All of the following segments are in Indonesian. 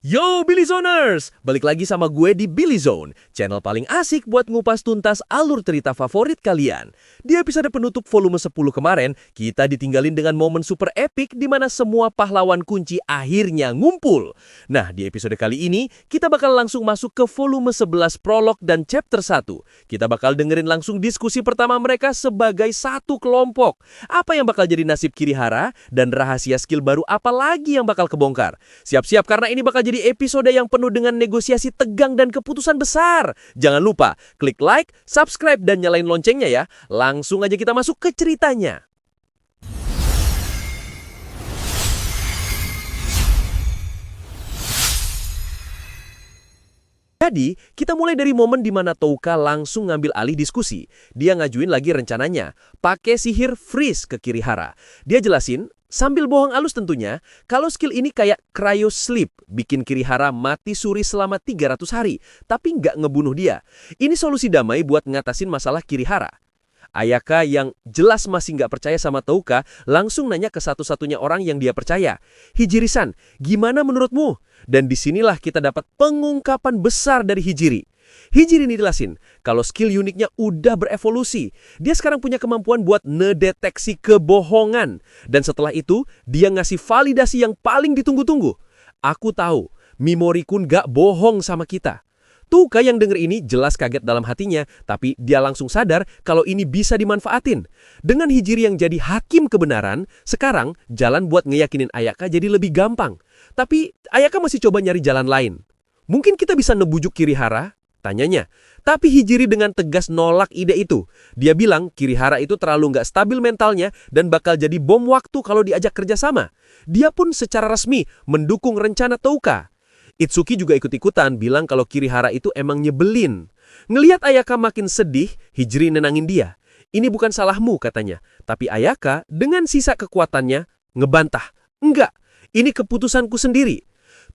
Yo Billy Zoners, balik lagi sama gue di Billy Zone, channel paling asik buat ngupas tuntas alur cerita favorit kalian. Di episode penutup volume 10 kemarin, kita ditinggalin dengan momen super epic di mana semua pahlawan kunci akhirnya ngumpul. Nah, di episode kali ini, kita bakal langsung masuk ke volume 11 prolog dan chapter 1. Kita bakal dengerin langsung diskusi pertama mereka sebagai satu kelompok. Apa yang bakal jadi nasib Kirihara, dan rahasia skill baru apa lagi yang bakal kebongkar. Siap-siap karena ini bakal jadi episode yang penuh dengan negosiasi tegang dan keputusan besar. Jangan lupa klik like, subscribe, dan nyalain loncengnya ya. Langsung aja kita masuk ke ceritanya. Jadi, kita mulai dari momen di mana Touka langsung ngambil alih diskusi. Dia ngajuin lagi rencananya, pakai sihir freeze ke Kirihara. Dia jelasin, sambil bohong halus tentunya, kalau skill ini kayak cryo sleep, bikin Kirihara mati suri selama 300 hari, tapi nggak ngebunuh dia. Ini solusi damai buat ngatasin masalah Kirihara. Ayaka yang jelas masih nggak percaya sama Touka, langsung nanya ke satu-satunya orang yang dia percaya. Hijiri-san, gimana menurutmu? Dan disinilah kita dapat pengungkapan besar dari Hijiri. Hijiri ini jelasin, kalau skill uniknya udah berevolusi. Dia sekarang punya kemampuan buat ngedeteksi kebohongan. Dan setelah itu, dia ngasih validasi yang paling ditunggu-tunggu. Aku tahu, Mimori-kun gak bohong sama kita. Touka yang denger ini jelas kaget dalam hatinya, tapi dia langsung sadar kalau ini bisa dimanfaatin. Dengan Hijiri yang jadi hakim kebenaran, sekarang jalan buat ngeyakinin Ayaka jadi lebih gampang. Tapi Ayaka masih coba nyari jalan lain. Mungkin kita bisa ngebujuk Kirihara? Tanyanya. Tapi Hijiri dengan tegas nolak ide itu. Dia bilang Kirihara itu terlalu nggak stabil mentalnya dan bakal jadi bom waktu kalau diajak kerjasama. Dia pun secara resmi mendukung rencana Touka. Itsuki juga ikut-ikutan bilang kalau Kirihara itu emang nyebelin. Ngelihat Ayaka makin sedih, Hijiri nenangin dia. Ini bukan salahmu katanya. Tapi Ayaka dengan sisa kekuatannya ngebantah. Enggak, ini keputusanku sendiri.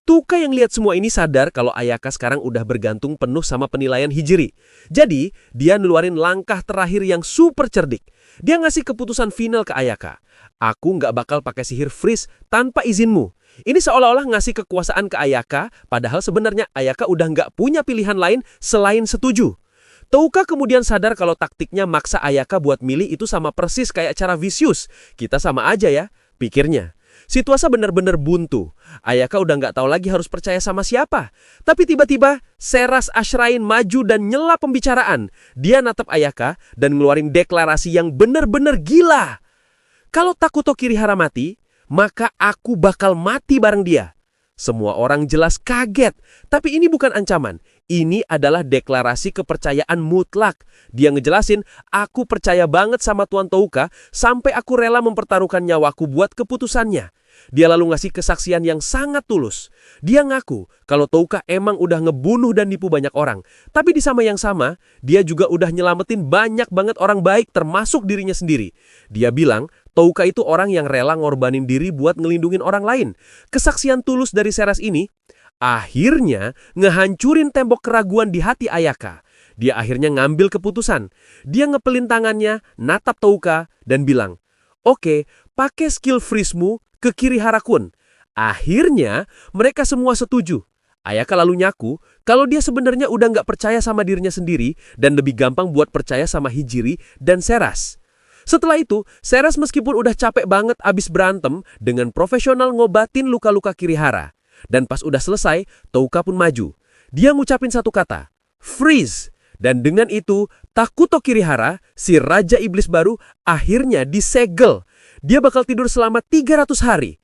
Touka yang lihat semua ini sadar kalau Ayaka sekarang udah bergantung penuh sama penilaian Hijiri. Jadi, dia ngeluarin langkah terakhir yang super cerdik. Dia ngasih keputusan final ke Ayaka. Aku nggak bakal pakai sihir freeze tanpa izinmu. Ini seolah-olah ngasih kekuasaan ke Ayaka, padahal sebenarnya Ayaka udah nggak punya pilihan lain selain setuju. Touka kemudian sadar kalau taktiknya maksa Ayaka buat milih itu sama persis kayak cara vicious. Kita sama aja ya, pikirnya. Situasi benar-benar buntu. Ayaka udah nggak tahu lagi harus percaya sama siapa. Tapi tiba-tiba, Seras Ashrain maju dan nyela pembicaraan. Dia natap Ayaka dan ngeluarin deklarasi yang benar-benar gila. Kalau Takuto Kirihara mati, maka aku bakal mati bareng dia. Semua orang jelas kaget, tapi ini bukan ancaman. Ini adalah deklarasi kepercayaan mutlak. Dia ngejelasin, aku percaya banget sama Tuan Touka sampai aku rela mempertaruhkan nyawaku buat keputusannya. Dia lalu ngasih kesaksian yang sangat tulus. Dia ngaku kalau Touka emang udah ngebunuh dan nipu banyak orang. Tapi di sama yang sama, dia juga udah nyelamatin banyak banget orang baik termasuk dirinya sendiri. Dia bilang, Touka itu orang yang rela ngorbanin diri buat ngelindungin orang lain. Kesaksian tulus dari Seras ini akhirnya ngehancurin tembok keraguan di hati Ayaka. Dia akhirnya ngambil keputusan. Dia ngepelin tangannya, natap Touka, dan bilang, oke, pakai skill freeze-mu ke Kirihara-kun. Akhirnya, mereka semua setuju. Ayaka lalu nyaku kalau dia sebenarnya udah nggak percaya sama dirinya sendiri dan lebih gampang buat percaya sama Hijiri dan Seras. Setelah itu, Seras meskipun udah capek banget abis berantem dengan profesional ngobatin luka-luka Kirihara. Dan pas udah selesai, Touka pun maju. Dia ngucapin satu kata, freeze. Dan dengan itu, Takuto Kirihara, si Raja Iblis baru, akhirnya disegel. Dia bakal tidur selama 300 hari.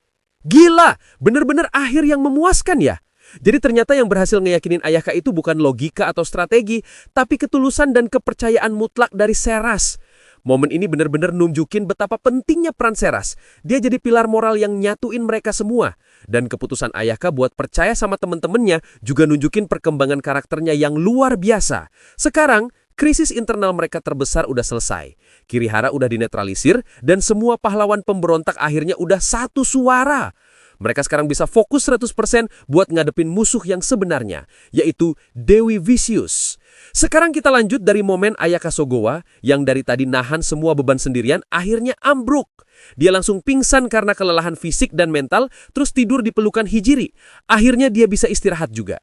Gila, bener-bener akhir yang memuaskan ya. Jadi ternyata yang berhasil ngeyakinin Ayaka itu bukan logika atau strategi, tapi ketulusan dan kepercayaan mutlak dari Seras. Momen ini benar-benar nunjukin betapa pentingnya peran Seras. Dia jadi pilar moral yang nyatuin mereka semua. Dan keputusan Ayaka buat percaya sama temen-temennya juga nunjukin perkembangan karakternya yang luar biasa. Sekarang, krisis internal mereka terbesar udah selesai. Kirihara udah dinetralisir dan semua pahlawan pemberontak akhirnya udah satu suara. Mereka sekarang bisa fokus 100% buat ngadepin musuh yang sebenarnya, yaitu Dewi Vicious. Sekarang kita lanjut dari momen Ayaka Sogowa yang dari tadi nahan semua beban sendirian akhirnya ambruk. Dia langsung pingsan karena kelelahan fisik dan mental, terus tidur di pelukan Hijiri. Akhirnya dia bisa istirahat juga.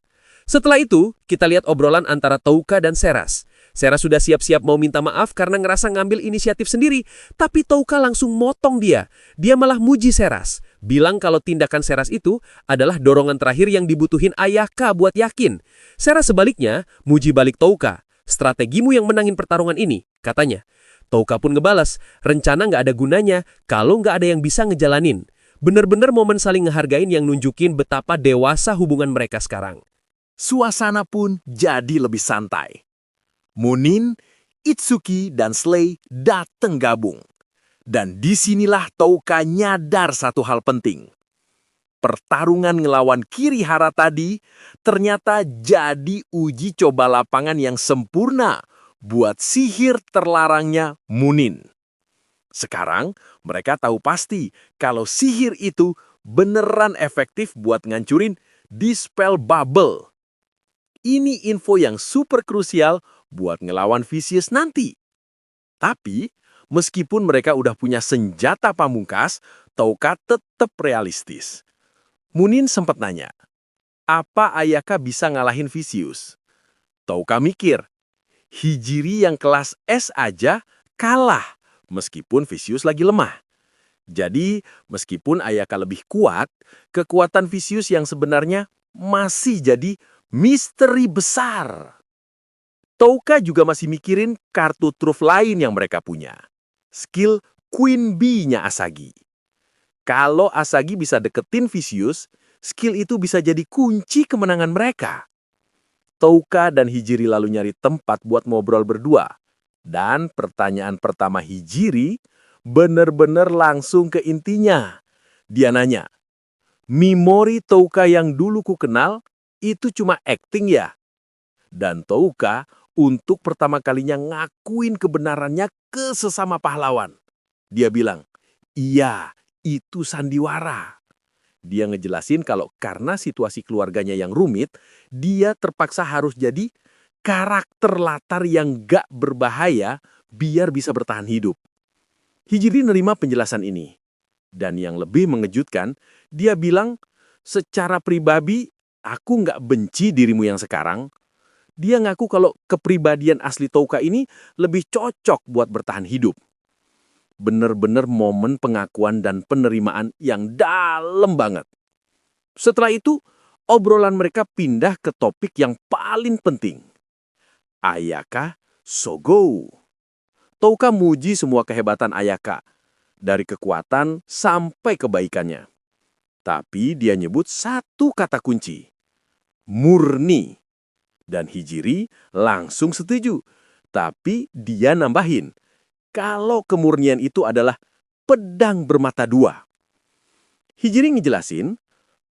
Setelah itu, kita lihat obrolan antara Touka dan Seras. Seras sudah siap-siap mau minta maaf karena ngerasa ngambil inisiatif sendiri, tapi Touka langsung motong dia. Dia malah muji Seras, bilang kalau tindakan Seras itu adalah dorongan terakhir yang dibutuhin Ayaka buat yakin. Seras sebaliknya, muji balik Touka. Strategimu yang menangin pertarungan ini, katanya. Touka pun ngebalas, rencana nggak ada gunanya kalau nggak ada yang bisa ngejalanin. Bener-bener momen saling ngehargain yang nunjukin betapa dewasa hubungan mereka sekarang. Suasana pun jadi lebih santai. Munin, Itsuki, dan Slay datang gabung. Dan disinilah Touka nyadar satu hal penting. Pertarungan ngelawan Kirihara tadi ternyata jadi uji coba lapangan yang sempurna buat sihir terlarangnya Munin. Sekarang mereka tahu pasti kalau sihir itu beneran efektif buat ngancurin Dispel Bubble. Ini info yang super krusial buat ngelawan Vicious nanti. Tapi, meskipun mereka udah punya senjata pamungkas, Touka tetap realistis. Munin sempat nanya, apa Ayaka bisa ngalahin Vicious? Touka mikir, Hijiri yang kelas S aja kalah, meskipun Vicious lagi lemah. Jadi, meskipun Ayaka lebih kuat, kekuatan Vicious yang sebenarnya masih jadi misteri besar. Touka juga masih mikirin kartu truf lain yang mereka punya. Skill Queen Bee-nya Asagi. Kalau Asagi bisa deketin Vicious, skill itu bisa jadi kunci kemenangan mereka. Touka dan Hijiri lalu nyari tempat buat ngobrol berdua. Dan pertanyaan pertama Hijiri bener-bener langsung ke intinya. Dia nanya, Mimori Touka yang dulu ku kenal, itu cuma acting ya? Dan Touka untuk pertama kalinya ngakuin kebenarannya ke sesama pahlawan. Dia bilang, iya, itu sandiwara. Dia ngejelasin kalau karena situasi keluarganya yang rumit, dia terpaksa harus jadi karakter latar yang gak berbahaya biar bisa bertahan hidup. Hijiri nerima penjelasan ini. Dan yang lebih mengejutkan, dia bilang, secara pribadi, aku nggak benci dirimu yang sekarang. Dia ngaku kalau kepribadian asli Touka ini lebih cocok buat bertahan hidup. Bener-bener momen pengakuan dan penerimaan yang dalam banget. Setelah itu, obrolan mereka pindah ke topik yang paling penting. Ayaka Sogo. Touka muji semua kehebatan Ayaka, dari kekuatan sampai kebaikannya. Tapi dia nyebut satu kata kunci. Murni. Dan Hijiri langsung setuju. Tapi dia nambahin, kalau kemurnian itu adalah pedang bermata dua. Hijiri ngejelasin,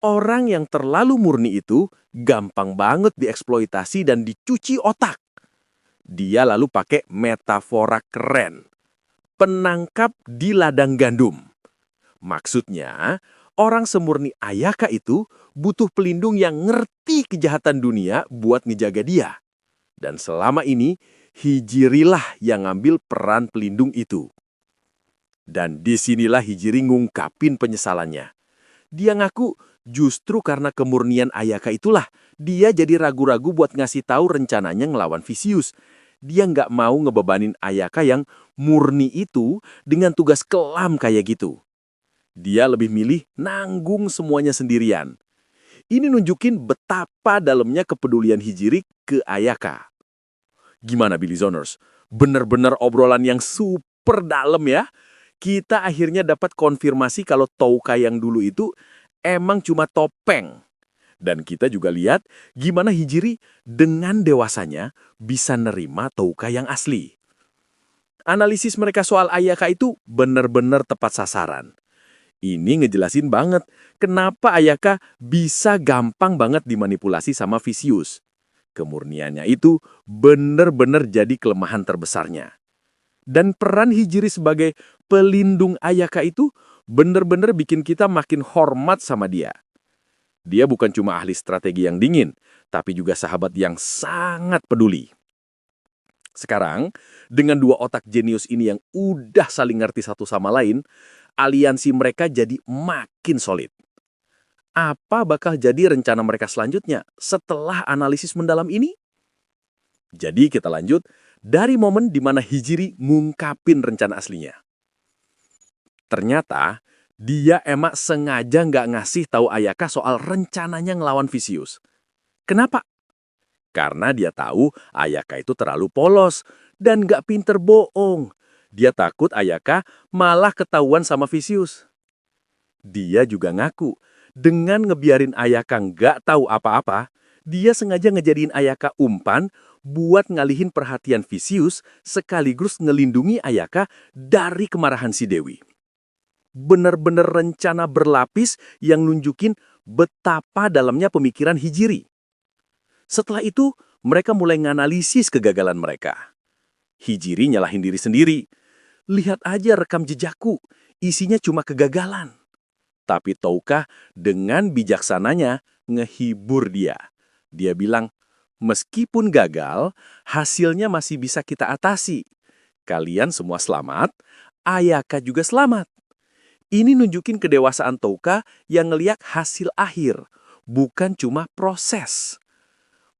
orang yang terlalu murni itu gampang banget dieksploitasi dan dicuci otak. Dia lalu pakai metafora keren. Penangkap di ladang gandum. Maksudnya, orang semurni Ayaka itu butuh pelindung yang ngerti kejahatan dunia buat ngejaga dia. Dan selama ini, Hijirilah yang ngambil peran pelindung itu. Dan disinilah Hijiri ngungkapin penyesalannya. Dia ngaku justru karena kemurnian Ayaka itulah dia jadi ragu-ragu buat ngasih tahu rencananya ngelawan Vicious. Dia nggak mau ngebebanin Ayaka yang murni itu dengan tugas kelam kayak gitu. Dia lebih milih nanggung semuanya sendirian. Ini nunjukin betapa dalamnya kepedulian Hijiri ke Ayaka. Gimana Billy Zoners? Bener-bener obrolan yang super dalam ya. Kita akhirnya dapat konfirmasi kalau Touka yang dulu itu emang cuma topeng. Dan kita juga lihat gimana Hijiri dengan dewasanya bisa nerima Touka yang asli. Analisis mereka soal Ayaka itu bener-bener tepat sasaran. Ini ngejelasin banget kenapa Ayaka bisa gampang banget dimanipulasi sama Vicious. Kemurniannya itu bener-bener jadi kelemahan terbesarnya. Dan peran Hijri sebagai pelindung Ayaka itu benar-benar bikin kita makin hormat sama dia. Dia bukan cuma ahli strategi yang dingin, tapi juga sahabat yang sangat peduli. Sekarang, dengan dua otak jenius ini yang udah saling ngerti satu sama lain, aliansi mereka jadi makin solid. Apa bakal jadi rencana mereka selanjutnya setelah analisis mendalam ini? Jadi kita lanjut dari momen di mana Hijri ngungkapin rencana aslinya. Ternyata, dia emak sengaja nggak ngasih tahu Ayaka soal rencananya ngelawan Vicious. Kenapa? Karena dia tahu Ayaka itu terlalu polos dan nggak pinter bohong. Dia takut Ayaka malah ketahuan sama Vicious. Dia juga ngaku, dengan ngebiarin Ayaka nggak tahu apa-apa, dia sengaja ngejadiin Ayaka umpan buat ngalihin perhatian Vicious sekaligus ngelindungi Ayaka dari kemarahan si Dewi. Bener-bener rencana berlapis yang nunjukin betapa dalamnya pemikiran Hijri. Setelah itu, mereka mulai nganalisis kegagalan mereka. Hijri nyalahin diri sendiri. Lihat aja rekam jejakku, isinya cuma kegagalan. Tapi Touka dengan bijaksananya ngehibur dia. Dia bilang, meskipun gagal, hasilnya masih bisa kita atasi. Kalian semua selamat, Ayaka juga selamat. Ini nunjukin kedewasaan Touka yang ngeliat hasil akhir, bukan cuma proses.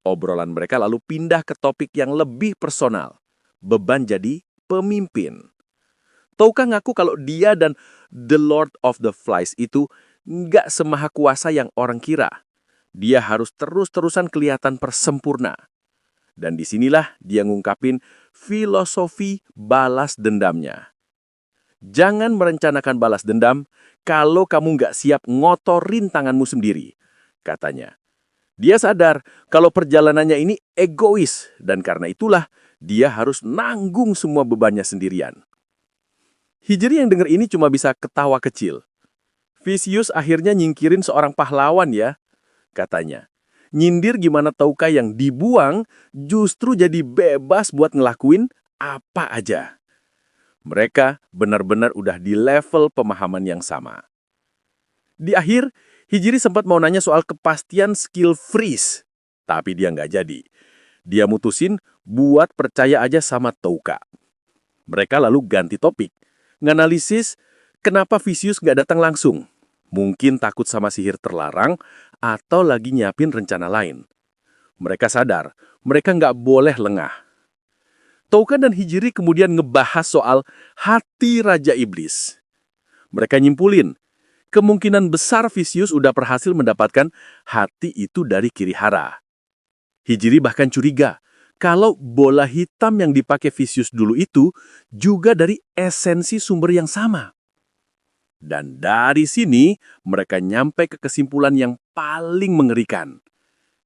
Obrolan mereka lalu pindah ke topik yang lebih personal. Beban jadi pemimpin. Touka ngaku kalau dia dan The Lord of the Flies itu nggak semaha kuasa yang orang kira. Dia harus terus-terusan kelihatan persempurna. Dan disinilah dia ngungkapin filosofi balas dendamnya. Jangan merencanakan balas dendam kalau kamu nggak siap ngotorin tanganmu sendiri, katanya. Dia sadar kalau perjalanannya ini egois dan karena itulah dia harus nanggung semua bebannya sendirian. Hijri yang dengar ini cuma bisa ketawa kecil. Vicious akhirnya nyingkirin seorang pahlawan ya, katanya. Nyindir gimana Touka yang dibuang justru jadi bebas buat ngelakuin apa aja. Mereka benar-benar udah di level pemahaman yang sama. Di akhir, Hijri sempat mau nanya soal kepastian skill freeze, tapi dia nggak jadi. Dia mutusin buat percaya aja sama Touka. Mereka lalu ganti topik, nganalisis kenapa Vicious nggak datang langsung. Mungkin takut sama sihir terlarang atau lagi nyiapin rencana lain. Mereka sadar, mereka nggak boleh lengah. Touka dan Hijri kemudian ngebahas soal hati Raja Iblis. Mereka nyimpulin, kemungkinan besar Vicious udah berhasil mendapatkan hati itu dari Kirihara. Hijri bahkan curiga kalau bola hitam yang dipakai Vicious dulu itu juga dari esensi sumber yang sama. Dan dari sini mereka nyampe ke kesimpulan yang paling mengerikan.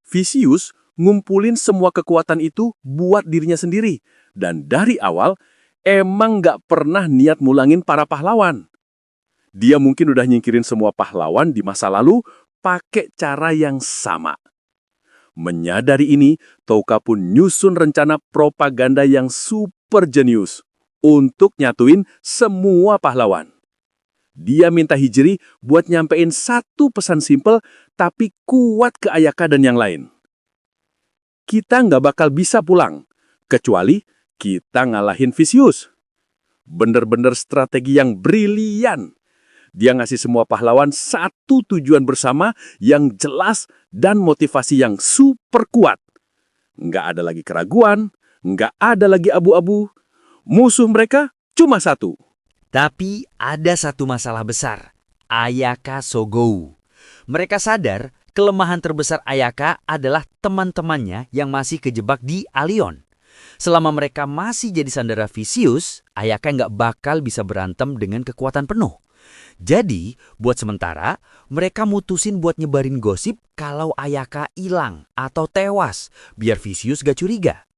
Vicious ngumpulin semua kekuatan itu buat dirinya sendiri. Dan dari awal emang nggak pernah niat mulangin para pahlawan. Dia mungkin udah nyingkirin semua pahlawan di masa lalu pakai cara yang sama. Menyadari ini, Touka pun nyusun rencana propaganda yang super jenius untuk nyatuin semua pahlawan. Dia minta Hijri buat nyampein satu pesan simpel tapi kuat ke Ayaka dan yang lain. Kita nggak bakal bisa pulang, kecuali kita ngalahin Vicious. Bener-bener strategi yang brilian. Dia ngasih semua pahlawan satu tujuan bersama yang jelas dan motivasi yang super kuat. Nggak ada lagi keraguan, nggak ada lagi abu-abu. Musuh mereka cuma satu. Tapi ada satu masalah besar, Ayaka Sogou. Mereka sadar kelemahan terbesar Ayaka adalah teman-temannya yang masih kejebak di Alion. Selama mereka masih jadi sandera Vicious, Ayaka nggak bakal bisa berantem dengan kekuatan penuh. Jadi, buat sementara, mereka mutusin buat nyebarin gosip kalau Ayaka hilang atau tewas, biar Vicious gak curiga.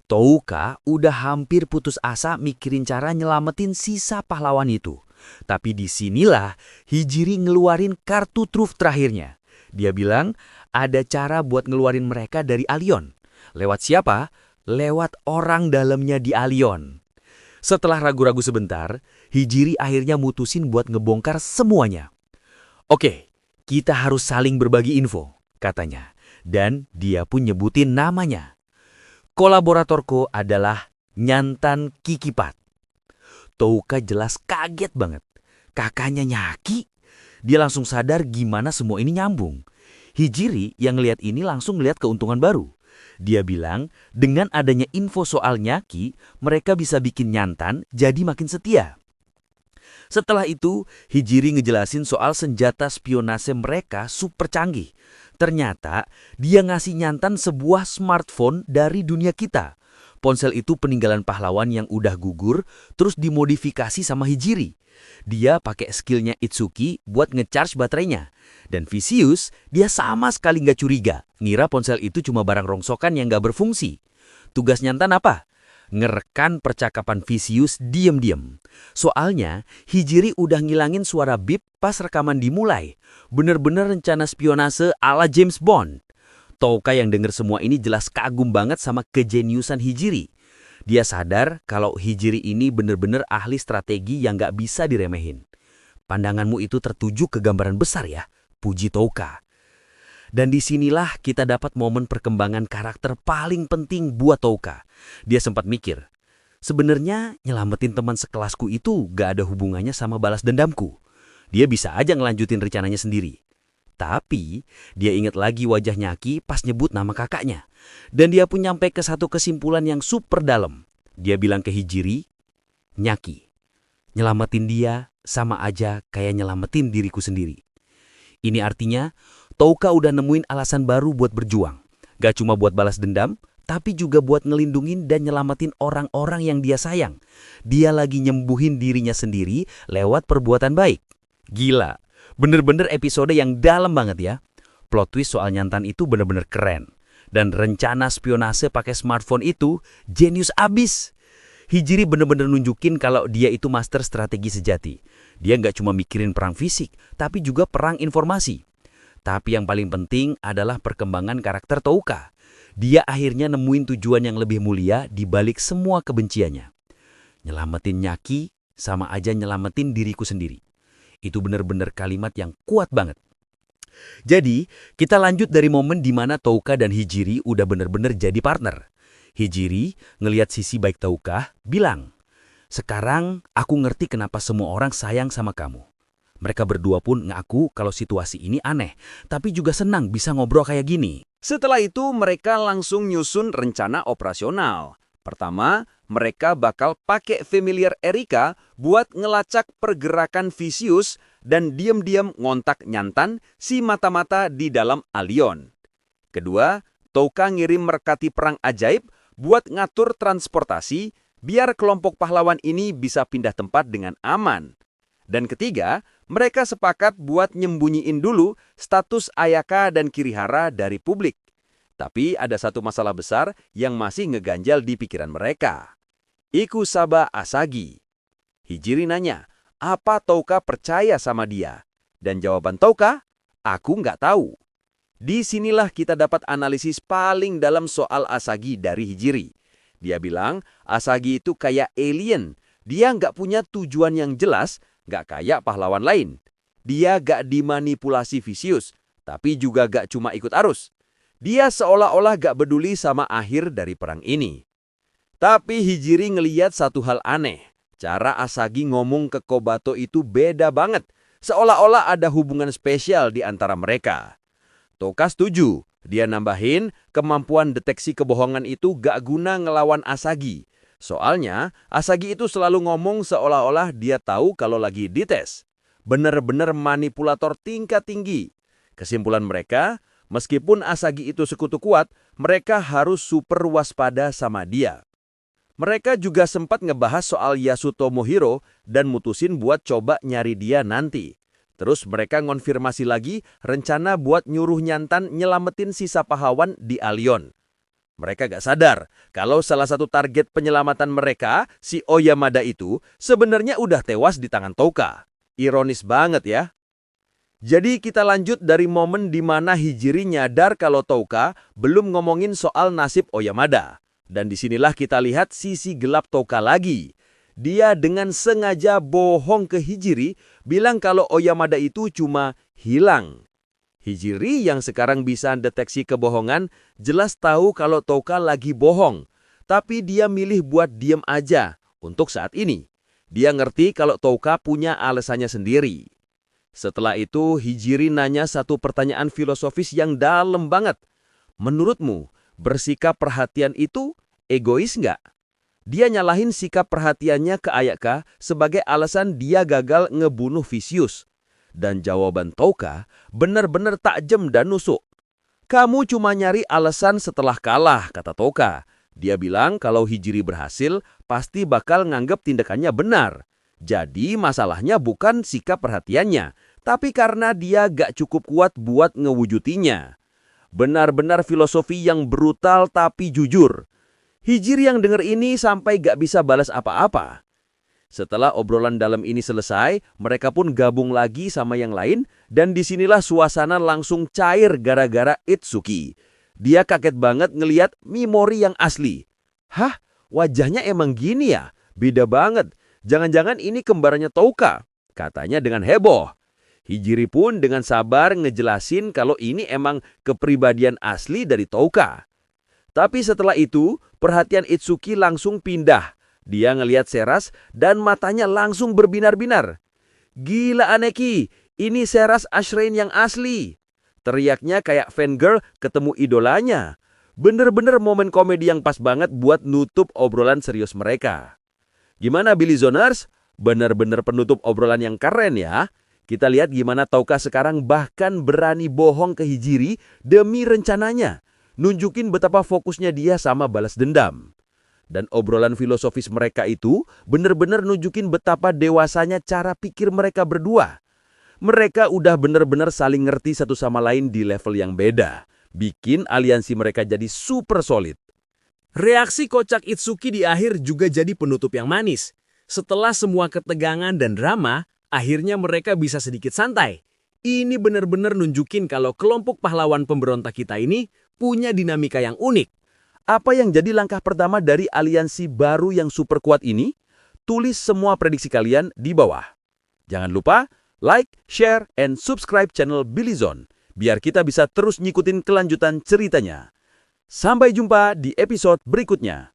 Touka udah hampir putus asa mikirin cara nyelamatin sisa pahlawan itu. Tapi disinilah Hijri ngeluarin kartu truf terakhirnya. Dia bilang ada cara buat ngeluarin mereka dari Alion. Lewat siapa? Lewat orang dalamnya di Alion. Setelah ragu-ragu sebentar, Hijiri akhirnya mutusin buat ngebongkar semuanya. Oke, kita harus saling berbagi info, katanya. Dan dia pun nyebutin namanya. Kolaboratorku adalah Nyantan Kikipat. Touka jelas kaget banget. Kakaknya Nyaki? Dia langsung sadar gimana semua ini nyambung. Hijiri yang ngeliat ini langsung ngeliat keuntungan baru. Dia bilang, dengan adanya info soal Nyaki, mereka bisa bikin Nyantan jadi makin setia. Setelah itu, Hijiri ngejelasin soal senjata spionase mereka super canggih. Ternyata, dia ngasih Nyantan sebuah smartphone dari dunia kita. Ponsel itu peninggalan pahlawan yang udah gugur, terus dimodifikasi sama Hijiri. Dia pakai skillnya Itsuki buat ngecharge baterainya. Dan Vicious, dia sama sekali nggak curiga, ngira ponsel itu cuma barang rongsokan yang nggak berfungsi. Tugas Nyantan apa? Ngerekam percakapan Vicious diem-diem. Soalnya, Hijiri udah ngilangin suara bip pas rekaman dimulai. Bener-bener rencana spionase ala James Bond. Touka yang denger semua ini jelas kagum banget sama kejeniusan Hijiri. Dia sadar kalau Hijiri ini bener-bener ahli strategi yang gak bisa diremehin. Pandanganmu itu tertuju ke gambaran besar ya, puji Touka. Dan disinilah kita dapat momen perkembangan karakter paling penting buat Touka. Dia sempat mikir, sebenarnya nyelamatin teman sekelasku itu gak ada hubungannya sama balas dendamku. Dia bisa aja ngelanjutin rencananya sendiri. Tapi, dia ingat lagi wajah Nyaki pas nyebut nama kakaknya. Dan dia pun nyampe ke satu kesimpulan yang super dalam. Dia bilang ke Hijiri, Nyaki, nyelamatin dia sama aja kayak nyelamatin diriku sendiri. Ini artinya, Touka udah nemuin alasan baru buat berjuang. Gak cuma buat balas dendam, tapi juga buat ngelindungin dan nyelamatin orang-orang yang dia sayang. Dia lagi nyembuhin dirinya sendiri lewat perbuatan baik. Gila, bener-bener episode yang dalam banget ya. Plot twist soal Nyantan itu bener-bener keren. Dan rencana spionase pakai smartphone itu jenius abis. Hijiri bener-bener nunjukin kalau dia itu master strategi sejati. Dia nggak cuma mikirin perang fisik, tapi juga perang informasi. Tapi yang paling penting adalah perkembangan karakter Touka. Dia akhirnya nemuin tujuan yang lebih mulia di balik semua kebenciannya. Nyelamatin Nyaki sama aja nyelamatin diriku sendiri. Itu bener-bener kalimat yang kuat banget. Jadi, kita lanjut dari momen di mana Touka dan Hijiri udah bener-bener jadi partner. Hijiri ngelihat sisi baik Touka, bilang, sekarang aku ngerti kenapa semua orang sayang sama kamu. Mereka berdua pun ngaku kalau situasi ini aneh, tapi juga senang bisa ngobrol kayak gini. Setelah itu mereka langsung nyusun rencana operasional. Pertama, mereka bakal pakai familiar Erika buat ngelacak pergerakan Vicious dan diam-diam ngontak Nyantan si mata-mata di dalam Alion. Kedua, Touka ngirim merkati perang ajaib buat ngatur transportasi biar kelompok pahlawan ini bisa pindah tempat dengan aman. Dan ketiga, mereka sepakat buat nyembunyiin dulu status Ayaka dan Kirihara dari publik. Tapi ada satu masalah besar yang masih ngeganjal di pikiran mereka. Ikusaba Asagi. Hijiri nanya, apa Touka percaya sama dia? Dan jawaban Touka, aku nggak tahu. Di sinilah kita dapat analisis paling dalam soal Asagi dari Hijiri. Dia bilang, Asagi itu kayak alien. Dia nggak punya tujuan yang jelas, nggak kayak pahlawan lain. Dia nggak dimanipulasi Vicious, tapi juga nggak cuma ikut arus. Dia seolah-olah gak peduli sama akhir dari perang ini. Tapi Hijiri ngeliat satu hal aneh. Cara Asagi ngomong ke Kobato itu beda banget. Seolah-olah ada hubungan spesial di antara mereka. Touka setuju. Dia nambahin kemampuan deteksi kebohongan itu gak guna ngelawan Asagi. Soalnya Asagi itu selalu ngomong seolah-olah dia tahu kalau lagi dites. Bener-bener manipulator tingkat tinggi. Kesimpulan mereka, meskipun Asagi itu sekutu kuat, mereka harus super waspada sama dia. Mereka juga sempat ngebahas soal Yasuto Mohiro dan mutusin buat coba nyari dia nanti. Terus mereka ngonfirmasi lagi rencana buat nyuruh Nyantan nyelamatin sisa pahlawan di Alion. Mereka gak sadar kalau salah satu target penyelamatan mereka, si Oyamada itu, sebenarnya udah tewas di tangan Touka. Ironis banget ya. Jadi kita lanjut dari momen di mana Hijiri nyadar kalau Touka belum ngomongin soal nasib Oyamada. Dan disinilah kita lihat sisi gelap Touka lagi. Dia dengan sengaja bohong ke Hijiri, bilang kalau Oyamada itu cuma hilang. Hijiri yang sekarang bisa deteksi kebohongan, jelas tahu kalau Touka lagi bohong. Tapi dia milih buat diem aja untuk saat ini. Dia ngerti kalau Touka punya alasannya sendiri. Setelah itu, Hijiri nanya satu pertanyaan filosofis yang dalam banget. Menurutmu, bersikap perhatian itu egois nggak? Dia nyalahin sikap perhatiannya ke Ayaka sebagai alasan dia gagal ngebunuh Vicious. Dan jawaban Touka benar-benar tajam dan nusuk. Kamu cuma nyari alasan setelah kalah, kata Touka. Dia bilang kalau Hijiri berhasil, pasti bakal nganggep tindakannya benar. Jadi masalahnya bukan sikap perhatiannya, tapi karena dia gak cukup kuat buat ngewujutinya. Benar-benar filosofi yang brutal tapi jujur. Hijiri yang denger ini sampai gak bisa balas apa-apa. Setelah obrolan dalam ini selesai, mereka pun gabung lagi sama yang lain, dan disinilah suasana langsung cair gara-gara Itsuki. Dia kaget banget ngeliat Mimori yang asli. Hah? Wajahnya emang gini ya? Beda banget. Jangan-jangan ini kembarannya Touka, katanya dengan heboh. Hijiri pun dengan sabar ngejelasin kalau ini emang kepribadian asli dari Touka. Tapi setelah itu, perhatian Itsuki langsung pindah. Dia ngelihat Seras dan matanya langsung berbinar-binar. Gila Aneki, ini Seras Ashrain yang asli. Teriaknya kayak fangirl ketemu idolanya. Bener-bener momen komedi yang pas banget buat nutup obrolan serius mereka. Gimana Billy Zoners? Bener-bener penutup obrolan yang keren ya. Kita lihat gimana Touka sekarang bahkan berani bohong ke Hijiri demi rencananya. Nunjukin betapa fokusnya dia sama balas dendam. Dan obrolan filosofis mereka itu bener-bener nunjukin betapa dewasanya cara pikir mereka berdua. Mereka udah bener-bener saling ngerti satu sama lain di level yang beda. Bikin aliansi mereka jadi super solid. Reaksi kocak Itsuki di akhir juga jadi penutup yang manis. Setelah semua ketegangan dan drama, akhirnya mereka bisa sedikit santai. Ini benar-benar nunjukin kalau kelompok pahlawan pemberontak kita ini punya dinamika yang unik. Apa yang jadi langkah pertama dari aliansi baru yang super kuat ini? Tulis semua prediksi kalian di bawah. Jangan lupa like, share, and subscribe channel Billy Zone, biar kita bisa terus ngikutin kelanjutan ceritanya. Sampai jumpa di episode berikutnya.